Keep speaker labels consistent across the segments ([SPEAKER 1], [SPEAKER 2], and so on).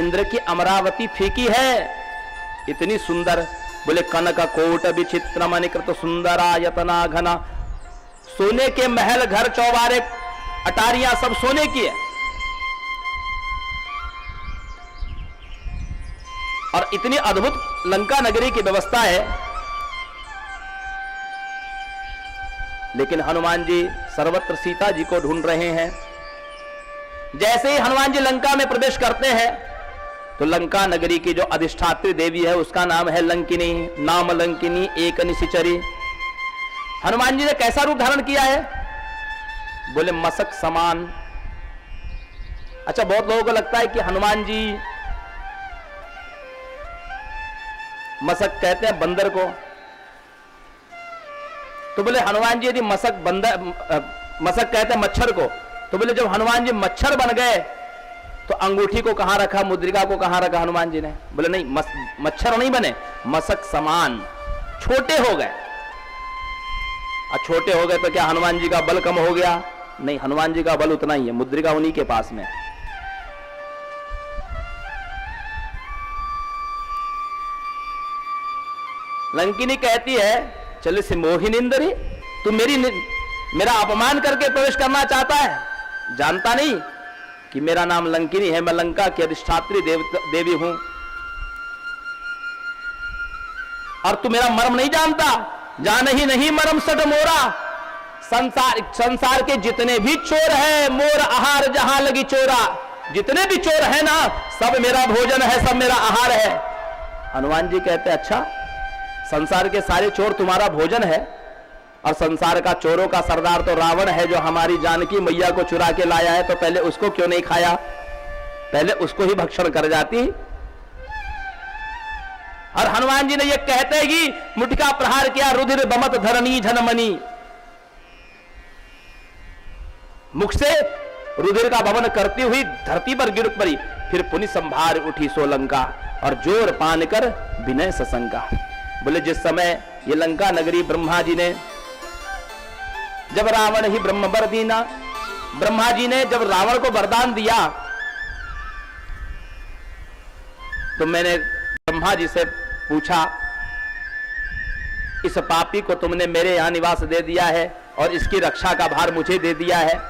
[SPEAKER 1] इंद्र की अमरावती फीकी है, इतनी सुंदर। बोले कनक कोट विचित्र मणिकृत सुंदरायतना घना, सोने के महल, घर, चौबारे, अटारियां सब सोने की है। और इतनी अद्भुत लंका नगरी की व्यवस्था है। लेकिन हनुमान जी सर्वत्र सीता जी को ढूंढ रहे हैं। जैसे ही हनुमान जी लंका में प्रवेश करते हैं तो लंका नगरी की जो अधिष्ठात्री देवी है उसका नाम है लंकिनी, नाम लंकिनी एक निशिचरी। हनुमान जी ने कैसा रूप धारण किया है? बोले मसक समान। अच्छा, बहुत लोगों को लगता है कि हनुमान जी, मसक कहते हैं बंदर को, तो बोले हनुमान जी यदि मसक कहते हैं मच्छर को, तो बोले जब हनुमान जी मच्छर बन गए तो अंगूठी को कहां रखा, मुद्रिका को कहां रखा हनुमान जी ने? बोले नहीं, मच्छर नहीं बने, मसक समान, छोटे हो गए। और छोटे हो गए तो क्या हनुमान जी का बल कम हो गया? नहीं, हनुमान जी का बल उतना ही है, मुद्रिका उन्हीं के पास में। लंकिनी कहती है चले से मोहिनिंदरी, तू मेरा अपमान करके प्रवेश करना चाहता है? जानता नहीं कि मेरा नाम लंकिनी है, मैं लंका की अधिष्ठात्री देवी हूं, और तू मेरा मर्म नहीं जानता? जान ही नहीं मर्म सट मोरा, संसार के जितने भी चोर है, मोर आहार जहां लगी चोरा, जितने भी चोर है ना, सब मेरा भोजन है, सब मेरा आहार है। हनुमान जी कहते अच्छा, संसार के सारे चोर तुम्हारा भोजन है? और संसार का चोरों का सरदार तो रावण है, जो हमारी जानकी मैया को चुरा के लाया है, तो पहले उसको क्यों नहीं खाया? पहले उसको ही भक्षण कर जाती। और हनुमान जी ने यह कहते ही मुट्ठिका प्रहार किया, रुधिर बमत धरणी झनमनी, मुख से रुधिर का बमन करती हुई धरती पर गिर पड़ी। फिर पुनि संभार उठी सोलंका, और जोर पान कर विनय सशंका। बोले जिस समय ये लंका नगरी ब्रह्मा जी ने, जब रावण ही ब्रह्म वर दीना, ब्रह्मा जी ने जब रावण को वरदान दिया तो मैंने ब्रह्मा जी से पूछा, इस पापी को तुमने मेरे यहां निवास दे दिया है और इसकी रक्षा का भार मुझे दे दिया है,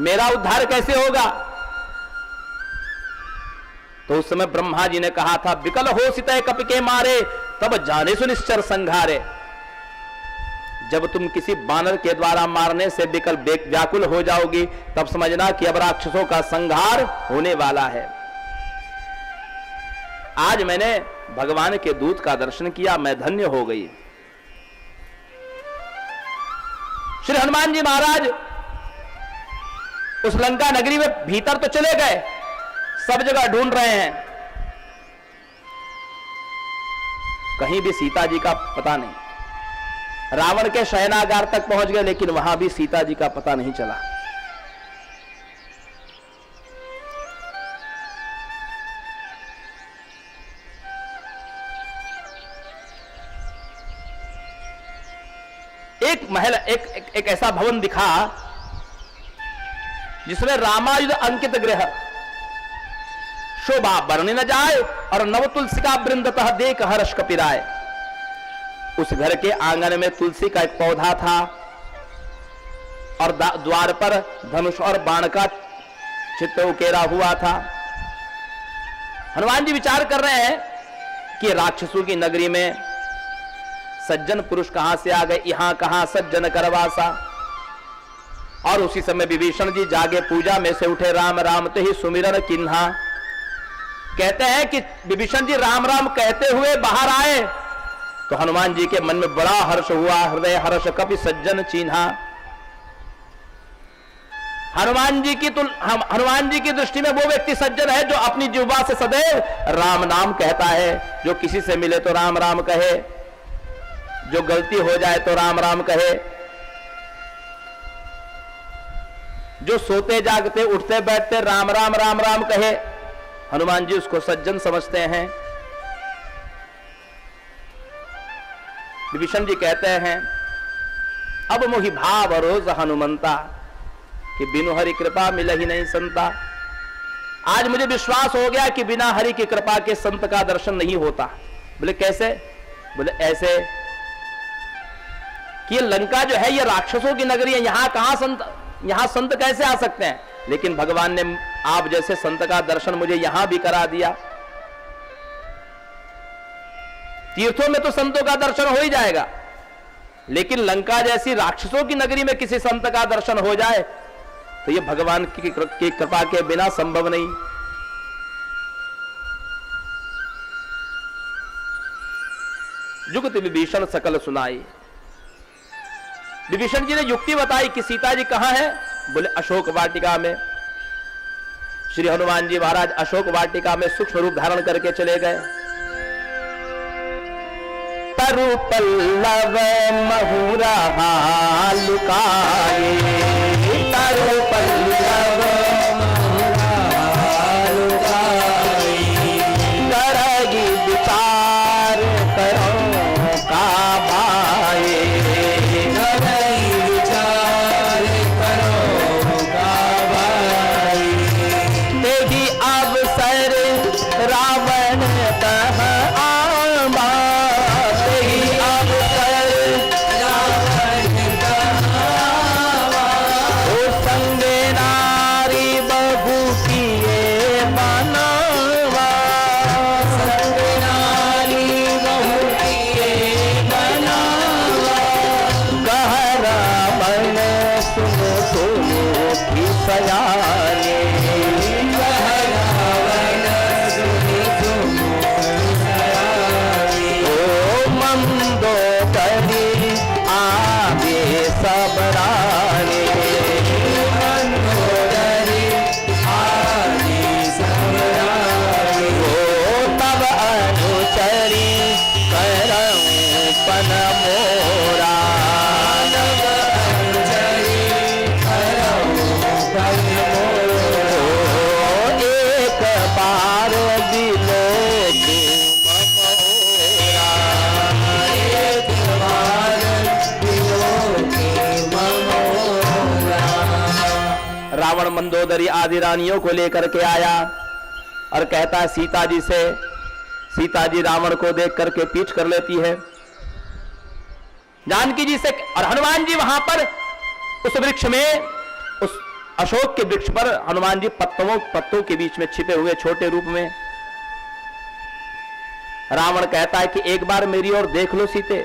[SPEAKER 1] मेरा उद्धार कैसे होगा? तो उस समय ब्रह्मा जी ने कहा था, विकल हो सितय कपि के मारे, तब जाने सुनिश्चर संघारे। जब तुम किसी बानर के द्वारा मारने से विकल व्याकुल हो जाओगी, तब समझना कि अब राक्षसों का संहार होने वाला है। आज मैंने भगवान के दूत का दर्शन किया, मैं धन्य हो गई। श्री हनुमान जी महाराज उस लंका नगरी में भीतर तो चले गए, सब जगह ढूंढ रहे हैं, कहीं भी सीता जी का पता नहीं। रावण के शयनागार तक पहुंच गए, लेकिन वहां भी सीता जी का पता नहीं चला। एक महल, एक ऐसा भवन दिखा जिसमें रामायुध अंकित गृह, शोभा बरने न जाए, और नव तुलसी का वृंदतः देख हर्ष कपिराए। उस घर के आंगन में तुलसी का एक पौधा था, और द्वार पर धनुष और बाण का चित्र उकेरा हुआ था। हनुमान जी विचार कर रहे हैं कि राक्षसों की नगरी में सज्जन पुरुष कहां से आ गए, यहां कहां सज्जन करवासा। और उसी समय विभीषण जी जागे पूजा में से उठे, राम राम ते ही सुमिरन किन्हा। कहते हैं कि विभीषण जी राम राम कहते हुए बाहर आए तो हनुमान जी के मन में बड़ा हर्ष हुआ, हृदय हर्ष कपि सज्जन चिन्हा। हनुमान जी की दृष्टि में वो व्यक्ति सज्जन है जो अपनी जुबान से सदैव राम नाम कहता है, जो किसी से मिले तो राम राम कहे, जो गलती हो जाए तो राम राम कहे, जो सोते जागते उठते बैठते राम राम राम राम कहे। हनुमान जी उसको सज्जन समझते हैं। विभीषण जी कहते हैं, अब मोहि भाव रोज हनुमंता, कि बिनु हरि कृपा मिलहि नहीं संता। आज मुझे विश्वास हो गया कि बिना हरि की कृपा के संत का दर्शन नहीं होता। बोले कैसे? बोले ऐसे कि ये लंका जो है ये राक्षसों की नगरी है, यहां कहां संत, यहां संत कैसे आ सकते हैं? लेकिन भगवान ने आप जैसे संत का दर्शन मुझे यहां भी करा दिया। तीर्थों में तो संतों का दर्शन हो ही जाएगा, लेकिन लंका जैसी राक्षसों की नगरी में किसी संत का दर्शन हो जाए तो यह भगवान की कृपा के बिना संभव नहीं। जुगत विभीषण सकल सुनाई। विभीषण जी ने युक्ति बताई कि सीता जी कहां है? बोले अशोक वाटिका में। श्री हनुमान जी महाराज अशोक वाटिका में सूक्ष्म रूप धारण करके चले गए। तरु पल्लव महुरा लुकाए, तरु पल्लव महुरा लुकाए, करगी विचार करो का भाए, करगी विचार करो का भाए, तेहि अवसर रावण कह आवा, मंदोदरी आदि रानियों को लेकर के आया और कहता है सीता जी से। सीता जी रावण को देख करके पीछ कर लेती है जानकी जी से, और हनुमान जी वहां पर उस वृक्ष में, उस अशोक के वृक्ष पर हनुमान जी पत्तों के बीच में छिपे हुए छोटे रूप में। रावण कहता है कि एक बार मेरी ओर देख लो सीते,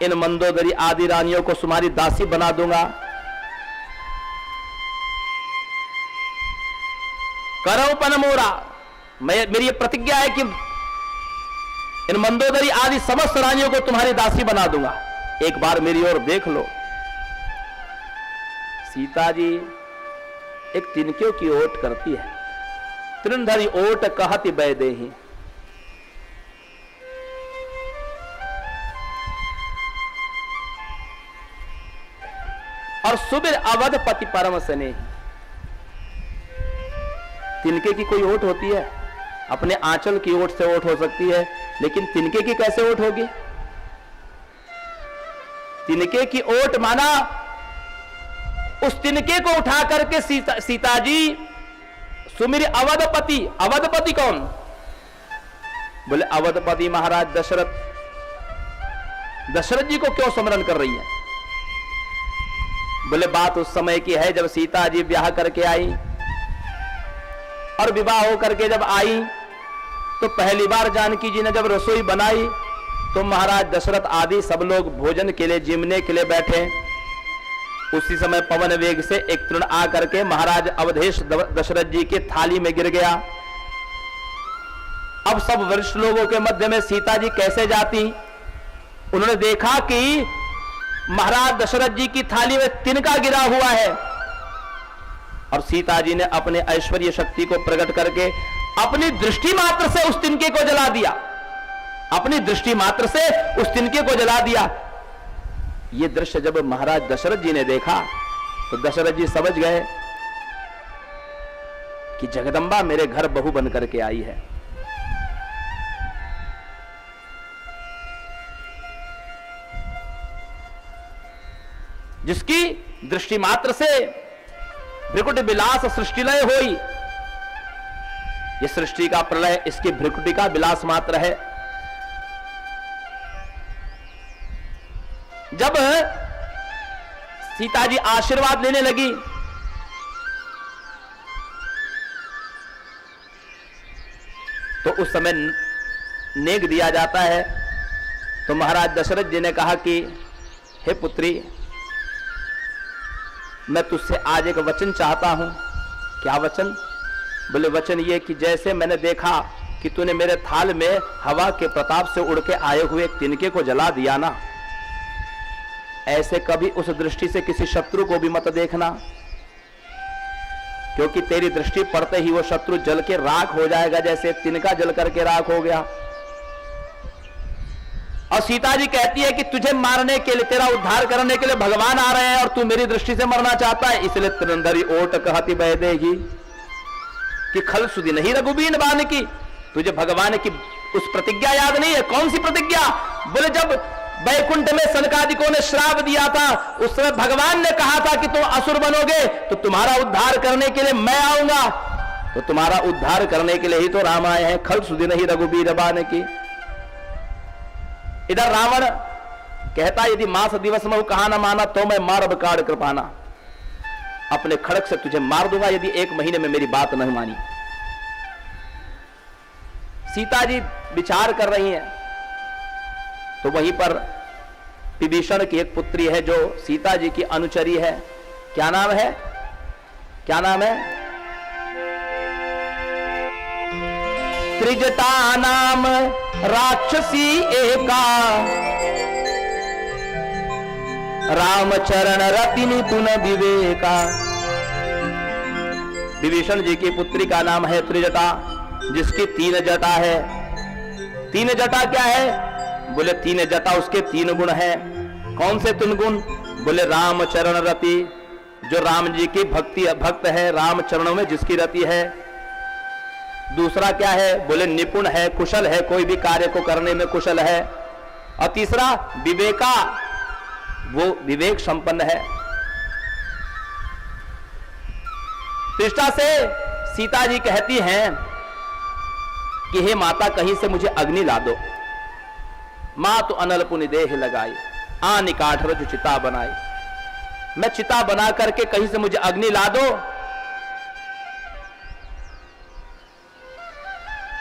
[SPEAKER 1] इन मंदोदरी आदि रानियों को तुम्हारी दासी बना दूंगा। करो पन मोरा, मेरी ये प्रतिज्ञा है कि इन मंदोदरी आदि समस्त रानियों को तुम्हारी दासी बना दूंगा, एक बार मेरी ओर देख लो। सीता जी एक तिनके की ओट करती है, तृणधरी ओट कहति बह देहि, और सुबिर अवधपति परम स्नेही। तिनके की कोई ओट होती है? अपने आंचल की ओट से ओट हो सकती है, लेकिन तिनके की कैसे ओट होगी? तिनके की ओट माना उस तिनके को उठा करके सीता जी सुमिर अवधपति। अवधपति कौन? बोले अवधपति महाराज दशरथ। दशरथ जी को क्यों स्मरण कर रही है? बोले बात उस समय की है जब सीता जी ब्याह करके आई, और विवाह होकर के जब आई तो पहली बार जानकी जी ने जब रसोई बनाई तो महाराज दशरथ आदि सब लोग भोजन के लिए जिमने के लिए बैठे। उसी समय पवन वेग से एक तृण आकर के महाराज अवधेश दशरथ जी के थाली में गिर गया। अब सब वरिष्ठ लोगों के मध्य में सीता जी कैसे जाती? उन्होंने देखा कि महाराज दशरथ जी की थाली में तिनका गिरा हुआ है, और सीता जी ने अपने ऐश्वर्य शक्ति को प्रकट करके अपनी दृष्टि मात्र से उस तिनके को जला दिया। अपनी दृष्टि मात्र से उस तिनके को जला दिया। यह दृश्य जब महाराज दशरथ जी ने देखा तो दशरथ जी समझ गए कि जगदंबा मेरे घर बहू बन करके आई है। जिसकी दृष्टि मात्र से विकुट विलास सृष्टिलय होई, ये सृष्टि का प्रलय इसकी भ्रिकुटी का विलास मात्र है। जब सीता जी आशीर्वाद लेने लगी तो उस समय नेग दिया जाता है। तो महाराज दशरथ जी ने कहा कि हे पुत्री, मैं तुझसे आज एक वचन चाहता हूं। क्या वचन? बोले वचन ये कि जैसे मैंने देखा कि तूने मेरे थाल में हवा के प्रताप से उड़ के आए हुए एक तिनके को जला दिया ना, ऐसे कभी उस दृष्टि से किसी शत्रु को भी मत देखना, क्योंकि तेरी दृष्टि पड़ते ही वो शत्रु जल के राख हो जाएगा, जैसे तिनका जल करके राख हो गया। और सीता जी कहती है कि तुझे मारने के लिए, तेरा उद्धार करने के लिए भगवान आ रहे हैं और तू मेरी दृष्टि से मरना चाहता है। इसलिए तिरंदरी ओट कहती बह देगी कि खल सुधी नहीं रघुबीन बान की। तुझे भगवान की उस प्रतिज्ञा याद नहीं है? कौन सी प्रतिज्ञा? बोले जब वैकुंठ में सनकादिकों ने श्राप दिया था, उस समय भगवान ने कहा था कि तुम असुर बनोगे तो तुम्हारा उद्धार करने के लिए मैं आऊंगा। तो तुम्हारा उद्धार करने के लिए ही तो राम आए हैं। खल सुधी नहीं रघुबीर बान की। इधर रावण कहता यदि मास दिवस में कहा न माना तो मैं मारब काड़ कृपाना, अपने खड़क से तुझे मार दूंगा यदि 1 महीने में मेरी बात नहीं मानी। सीता जी विचार कर रही हैं तो वहीं पर विभीषण की एक पुत्री है जो सीता जी की अनुचरी है। क्या नाम है? क्या नाम है? त्रिजटा नाम राक्षसी एका, रामचरण रति निपुण विवेका। विभीषण जी की पुत्री का नाम है त्रिजटा, जिसकी 3 जटा है। 3 जटा क्या है? बोले 3 जटा उसके 3 गुण हैं। कौन से 3 गुण? बोले रामचरण रति, जो राम जी की भक्त है, राम चरणों में जिसकी रति है। दूसरा क्या है? बोले निपुण है, कुशल है, कोई भी कार्य को करने में कुशल है। और तीसरा विवेका, वो विवेक संपन्न है। त्रिष्टा से सीता जी कहती हैं कि हे माता, कहीं से मुझे अग्नि ला दो। मां तो अनल पुनि देह लगाई, आनि काठ रज चिता बनाई। मैं चिता बना करके कहीं से मुझे अग्नि ला दो,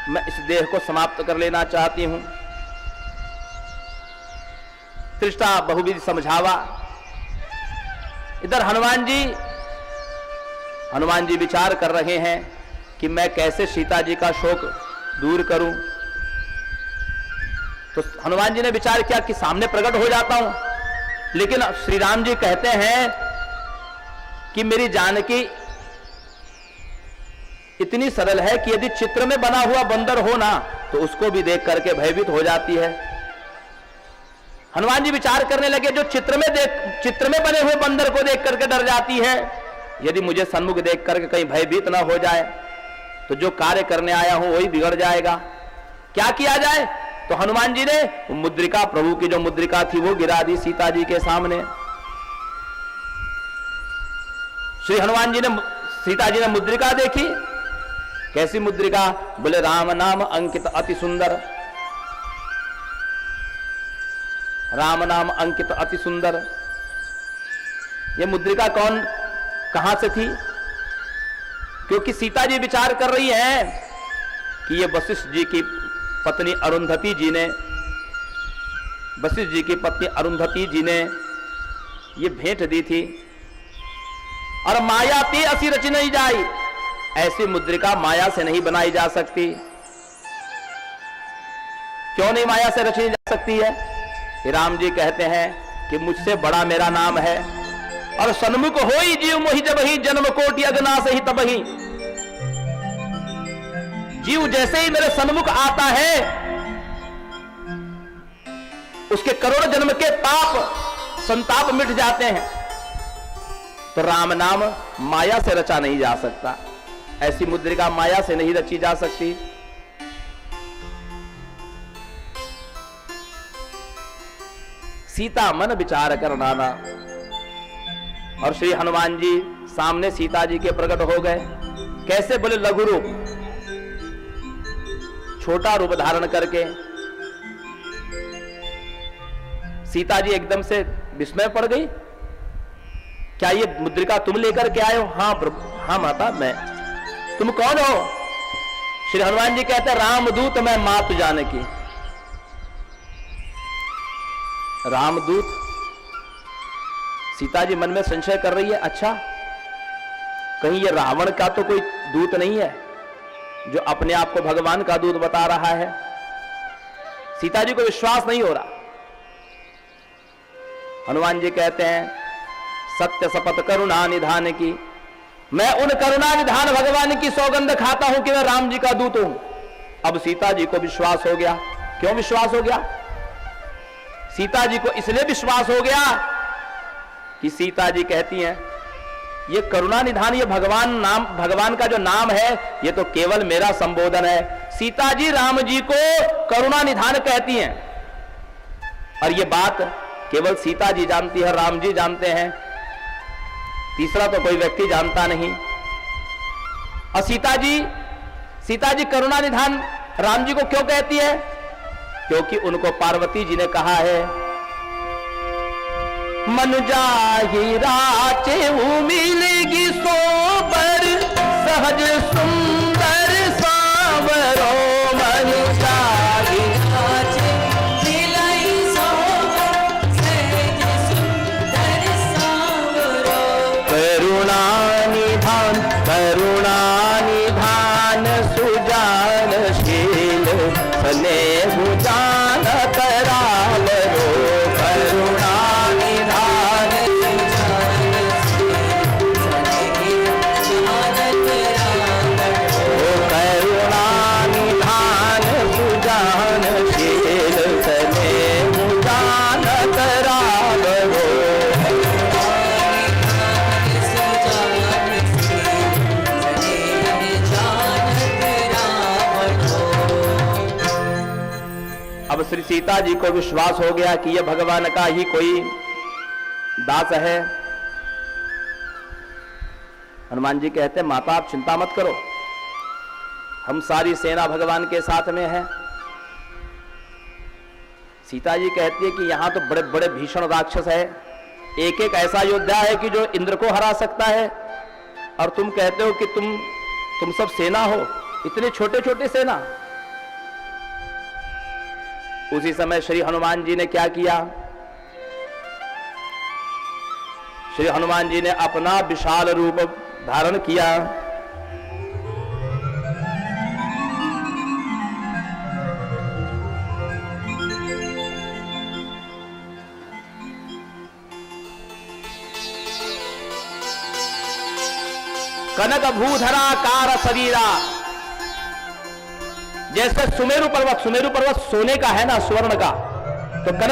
[SPEAKER 1] मैं इस देह को समाप्त कर लेना चाहती हूं। त्रिष्टा बहुविध समझावा। इधर हनुमान जी विचार कर रहे हैं कि मैं कैसे सीता जी का शोक दूर करूं। तो हनुमान जी ने विचार किया कि सामने प्रकट हो जाता हूं, लेकिन श्री राम जी कहते हैं कि मेरी जानकी इतनी सरल है कि यदि चित्र में बना हुआ बंदर हो ना तो उसको भी देख करके भयभीत हो जाती है। हनुमान जी विचार करने लगे, जो चित्र में बने हुए बंदर को देख करके डर जाती है, यदि मुझे सन्मुख देख करके कहीं भयभीत ना हो जाए तो जो कार्य करने आया हूं वही बिगड़ जाएगा। क्या किया जाए? तो हनुमान जी ने मुद्रिका, प्रभु की जो मुद्रिका थी वो गिरा दी सीता जी के सामने। श्री हनुमान जी ने, सीता जी ने मुद्रिका देखी। कैसी मुद्रिका? बोले राम नाम अंकित अति सुंदर। राम नाम अंकित अति सुंदर। ये मुद्रिका कहां से थी? क्योंकि सीता जी विचार कर रही है कि ये वशिष्ठ जी की पत्नी अरुंधति जी ने, वशिष्ठ जी की पत्नी अरुंधति जी ने ये भेंट दी थी। और माया ते असी रची नहीं जाई, ऐसी मुद्रिका माया से नहीं बनाई जा सकती। क्यों नहीं माया से रची जा सकती है? राम जी कहते हैं कि मुझसे बड़ा मेरा नाम है, और सन्मुख होई जीव मोहि जब ही, जन्म कोटि अगनाश ही तब ही। जीव जैसे ही मेरे सन्मुख आता है उसके करोड़ जन्म के पाप संताप मिट जाते हैं। तो राम नाम माया से रचा नहीं जा सकता, ऐसी मुद्रिका माया से नहीं रची जा सकती। सीता मन विचार कर नाना। और श्री हनुमान जी सामने सीता जी के प्रकट हो गए। कैसे? बोले लघु रूप। छोटा रूप धारण करके। सीता जी एकदम से विस्मय पड़ गई, क्या ये मुद्रिका तुम लेकर के आए हो? हाँ प्रभु, हाँ माता मैं। तुम कौन हो? श्री हनुमान जी कहते हैं, रामदूत मैं मातु जानकी। रामदूत? सीता जी मन में संशय कर रही है, अच्छा कहीं ये रावण का तो कोई दूत नहीं है जो अपने आप को भगवान का दूत बता रहा है? सीता जी को विश्वास नहीं हो रहा। हनुमान जी कहते हैं, सत्य शपथ करुणा निधान की, मैं उन करुणा निधान भगवान की सौगंध खाता हूं कि मैं राम जी का दूत हूं। अब सीता जी को विश्वास हो गया। क्यों विश्वास हो गया? सीता जी को इसलिए विश्वास हो गया कि सीता जी कहती हैं, ये करुणा निधान, ये भगवान का जो नाम है, ये तो केवल मेरा संबोधन है। सीता जी राम जी को करुणा निधान कहती हैं, और ये बात केवल सीता जी जानती है, राम जी जानते हैं, तीसरा तो कोई व्यक्ति जानता नहीं। और सीता जी करुणा निधान राम जी को क्यों कहती है? क्योंकि उनको पार्वती जी ने कहा है, मन जाहि राचे मिलेगी सोबर, सहज सुंदर सावरो। मन जाहि राचे मिलाई सोबर, सहज सुंदर सावरो। करुणा निधान सुजानशील, स्नेह जान कराल रो। करुणा निधान करुणा निधान सुजानशील, स्नेह जान कराल रो। अब श्री सीता जी को विश्वास हो गया कि यह भगवान का ही कोई दास है। हनुमान जी कहते हैं, माता आप चिंता मत करो, हम सारी सेना भगवान के साथ में है। सीता जी कहती है कि यहां तो बड़े बड़े भीषण राक्षस है, एक एक ऐसा योद्धा है कि जो इंद्र को हरा सकता है, और तुम कहते हो कि तुम सब सेना हो, इतने छोटे छोटे सेना। उसी समय श्री हनुमान जी ने क्या किया? श्री हनुमान जी ने अपना विशाल रूप धारण किया। कनक भूधरा कार शरीरा, जैसे सुमेरु पर्वत सोने का है ना, स्वर्ण का, तो कनक